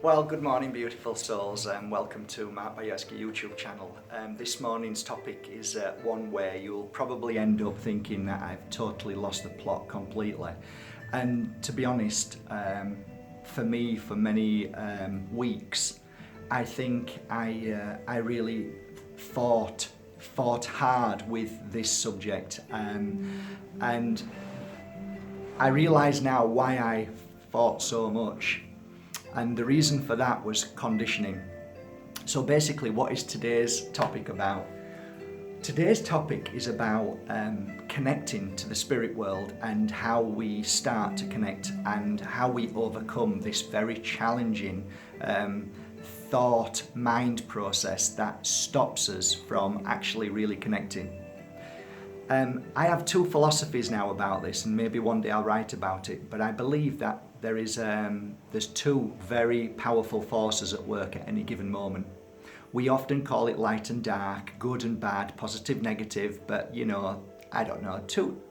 Well, good morning, beautiful souls, and welcome to Mark Bajerski YouTube channel. This morning's topic is one where you'll probably end up thinking that I've totally lost the plot completely. And to be honest, for me, for many weeks, I think I really fought hard with this subject, and I realise now why I fought so much. And the reason for that was conditioning. So basically, what is today's topic about? Today's topic is about connecting to the spirit world and how we start to connect and how we overcome this very challenging thought mind process that stops us from actually really connecting. I have two philosophies now about this, and maybe one day I'll write about it, but I believe that there's two very powerful forces at work at any given moment. We often call it light and dark, good and bad, positive, negative, but I don't know, two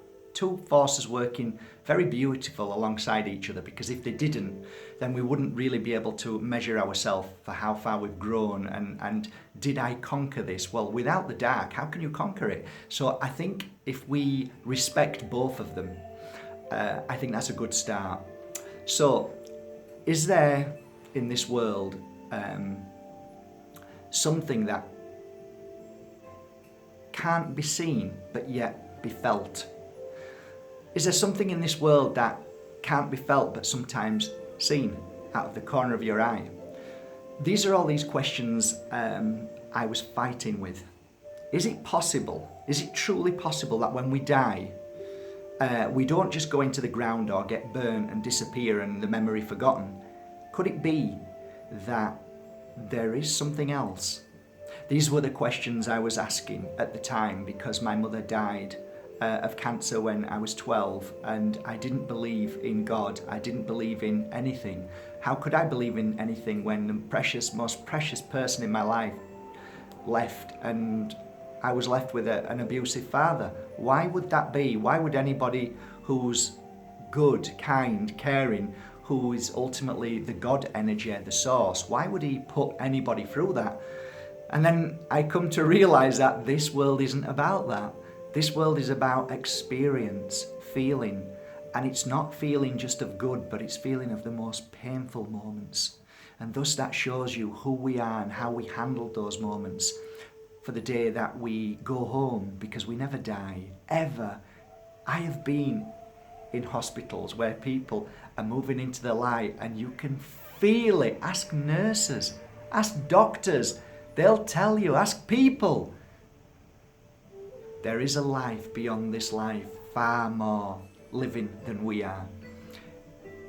forces working very beautiful alongside each other, because if they didn't, then we wouldn't really be able to measure ourselves for how far we've grown and did I conquer this? Well, without the dark, how can you conquer it? So I think if we respect both of them, I think that's a good start. So, is there in this world something that can't be seen but yet be felt? Is there something in this world that can't be felt but sometimes seen out of the corner of your eye? These are all these questions I was fighting with. Is it possible? Is it truly possible that when we die, we don't just go into the ground or get burnt and disappear and the memory forgotten? Could it be that there is something else? These were the questions I was asking at the time, because my mother died of cancer when I was 12, and I didn't believe in God. I didn't believe in anything. How could I believe in anything when the most precious person in my life left, and I was left with an abusive father? Why would that be? Why would anybody who's good, kind, caring, who is ultimately the God energy, the source, why would he put anybody through that? And then I come to realize that this world isn't about that. This world is about experience, feeling, and it's not feeling just of good, but it's feeling of the most painful moments. And thus that shows you who we are and how we handled those moments for the day that we go home, because we never die, ever. I have been in hospitals where people are moving into the light and you can feel it. Ask nurses, ask doctors, they'll tell you, ask people. There is a life beyond this life, far more living than we are.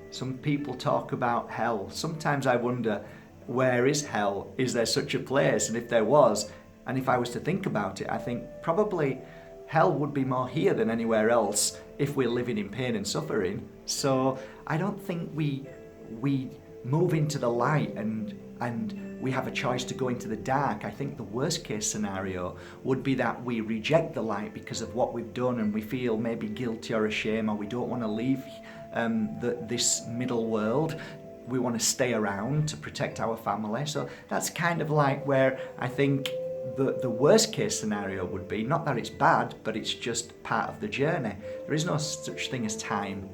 Some people talk about hell. Sometimes I wonder, where is hell? Is there such a place? And if there was, and if I was to think about it, I think probably hell would be more here than anywhere else if we're living in pain and suffering. So I don't think we move into the light and we have a choice to go into the dark. I think the worst case scenario would be that we reject the light because of what we've done, and we feel maybe guilty or ashamed, or we don't want to leave this middle world. We want to stay around to protect our family. So that's kind of like where I think the worst case scenario would be. Not that it's bad, but it's just part of the journey. There is no such thing as time.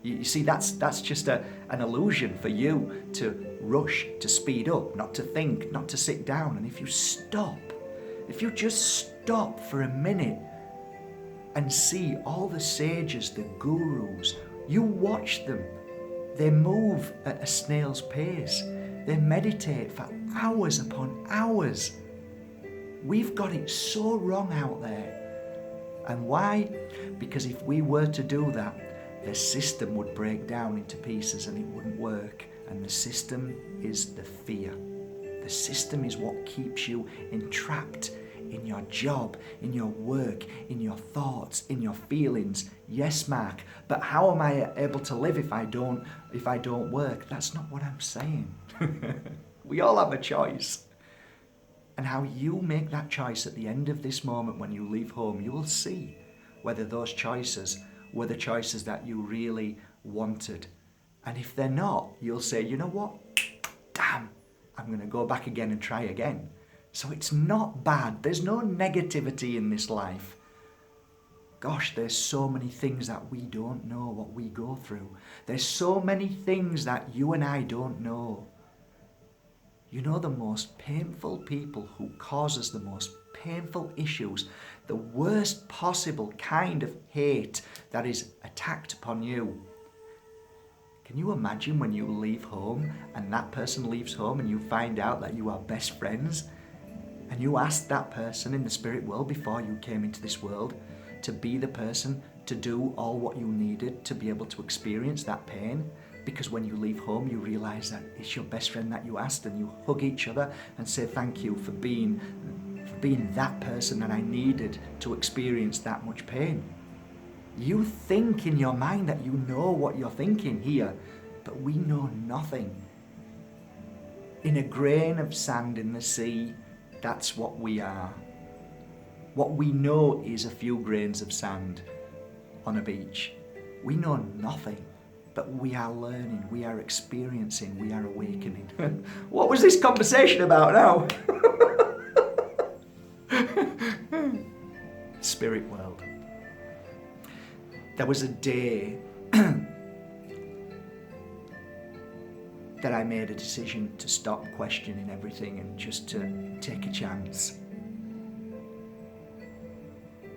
You see, that's just an illusion for you to rush, to speed up, not to think, not to sit down. And if you just stop for a minute and see all the sages, the gurus, you watch them. They move at a snail's pace. They meditate for hours upon hours. We've got it so wrong out there. And why? Because if we were to do that, the system would break down into pieces and it wouldn't work. And the system is the fear. The system is what keeps you entrapped in your job, in your work, in your thoughts, in your feelings. Yes, Mark, but how am I able to live if I don't work? That's not what I'm saying. We all have a choice. And how you make that choice at the end of this moment when you leave home, you will see whether those choices were the choices that you really wanted. And if they're not, you'll say, you know what? Damn bam, I'm going to go back again and try again. So it's not bad. There's no negativity in this life. Gosh, there's so many things that we don't know what we go through. There's so many things that you and I don't know. You know, the most painful people who cause us the most painful issues, the worst possible kind of hate that is attacked upon you. Can you imagine when you leave home and that person leaves home and you find out that you are best friends? And you asked that person in the spirit world before you came into this world to be the person to do all what you needed to be able to experience that pain, because when you leave home you realize that it's your best friend that you asked, and you hug each other and say thank you for being that person that I needed to experience that much pain. You think in your mind that you know what you're thinking here, but we know nothing. In a grain of sand in the sea, that's what we are. What we know is a few grains of sand on a beach. We know nothing, but we are learning, we are experiencing, we are awakening. What was this conversation about now? Spirit world. There was a day that I made a decision to stop questioning everything and just to take a chance.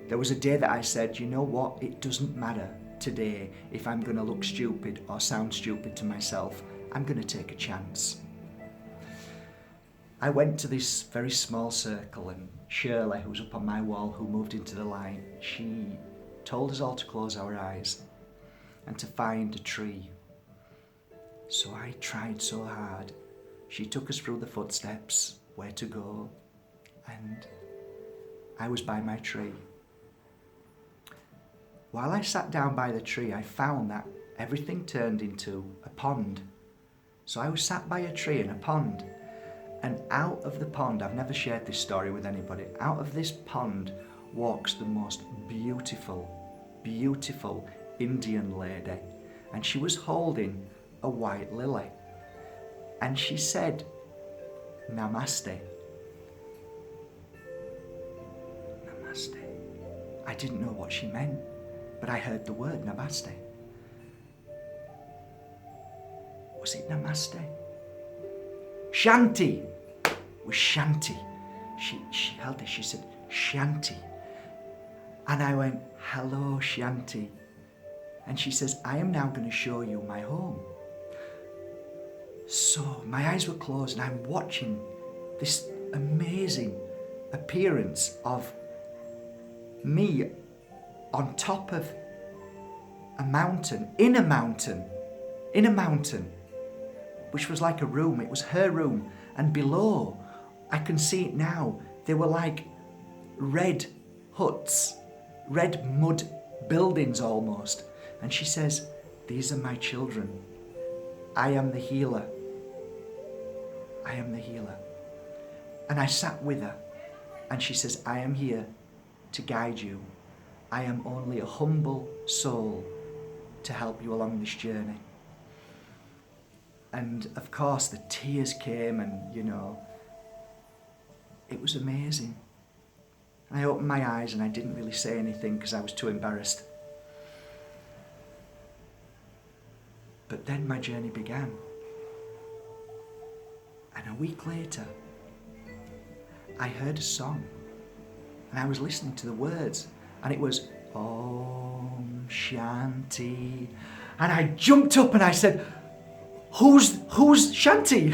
There was a day that I said, you know what, it doesn't matter today if I'm going to look stupid or sound stupid to myself. I'm going to take a chance. I went to this very small circle, and Shirley, who's up on my wall, who moved into the light, she told us all to close our eyes and to find a tree. So I tried so hard. She took us through the footsteps, where to go, and I was by my tree. While I sat down by the tree, I found that everything turned into a pond. So I was sat by a tree in a pond, and out of the pond, I've never shared this story with anybody, out of this pond walks the most beautiful, beautiful Indian lady, and she was holding a white lily, and she said, Namaste. Namaste. I didn't know what she meant, but I heard the word Namaste. Was it Namaste? Shanti. It was Shanti. She held it, she said, Shanti. And I went, hello, Shanti. And she says, I am now going to show you my home. So my eyes were closed and I'm watching this amazing appearance of me on top of a mountain, in a mountain, which was like a room. It was her room. And below, I can see it now, they were like red huts, red mud buildings almost. And she says, these are my children. I am the healer. I am the healer. And I sat with her and she says, I am here to guide you. I am only a humble soul to help you along this journey. And of course the tears came and, you know, it was amazing. And I opened my eyes and I didn't really say anything because I was too embarrassed. But then my journey began. And a week later, I heard a song and I was listening to the words and it was Om Shanti. And I jumped up and I said, Who's Shanti?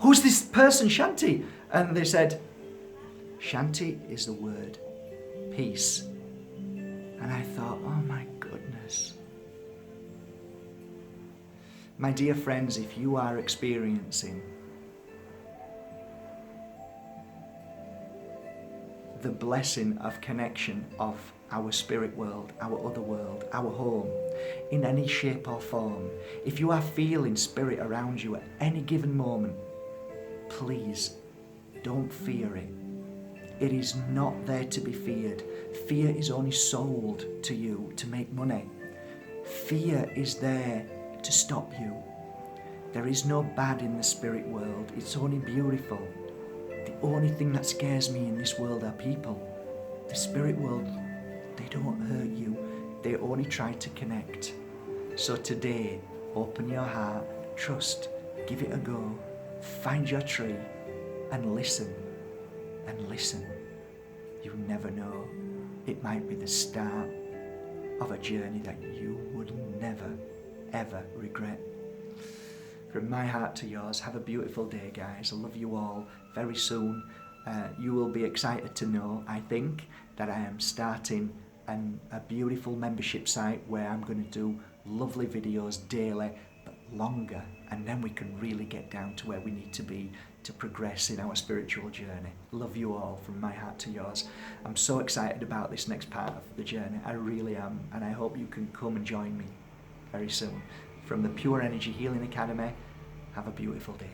Who's this person Shanti? And they said, Shanti is the word peace. And I thought, oh my goodness. My dear friends, if you are experiencing the blessing of connection of our spirit world, our other world, our home, in any shape or form, if you are feeling spirit around you at any given moment, please don't fear it. It is not there to be feared. Fear is only sold to you to make money. Fear is there to stop you. There is no bad in the spirit world, it's only beautiful. The only thing that scares me in this world are people. The spirit world, they don't hurt you, they only try to connect. So today, open your heart, trust, give it a go, find your tree, and listen, and listen. You never know, it might be the start of a journey that you would never, ever regret. From my heart to yours, have a beautiful day, guys. I love you all. Very soon, you will be excited to know, I think, that I am starting a beautiful membership site where I'm going to do lovely videos daily, but longer, and then we can really get down to where we need to be to progress in our spiritual journey. Love you all from my heart to yours. I'm so excited about this next part of the journey. I really am, and I hope you can come and join me very soon. From the Pure Energy Healing Academy, have a beautiful day.